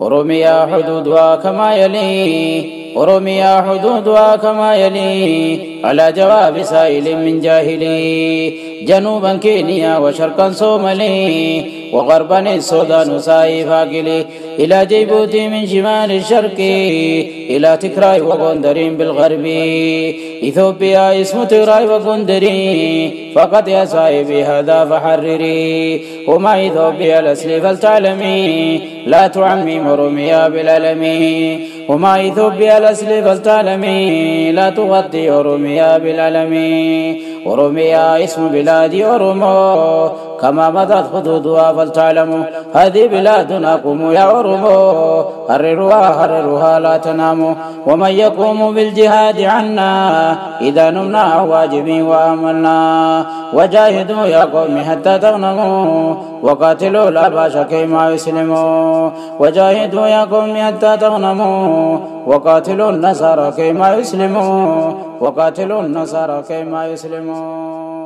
ورمي حدودها كما يلي على جواب سائل من جاهلي. جنوبا كينيا وشرقا صومالي وغربا السودان ساي فاقلي، إلى جيبوتي من شمال الشرق إلى تكراي وغندرين بالغرب. إثيوبيا اسم تكراي وغندرين فقط يا صاحبي هذا فحرري. وما إثيوبيا الأصل فلتعلمي لا تعمي ورميا بالعلمي. وما إثيوبيا الأصل فلتعلمي لا تغطي ورميا بالعلمي. ورميا اسم بلاد أورمو كما مضت حدودها فلتعلموا هذه بلادنا قوموا يا أورمو حرروها لا تناموا. ومن يقوم بالجهاد عنا إذا نمنا واجبي وأملنا. وجاهدوا يا قوم حتى تغنموا وقاتلوا لا باس كيما يسلموا. وجاهدوا يا قوم حتى تغنموا وقاتلوا النصارى كيما يسلموا. وقاتلوا النصارى كيما يسلموا.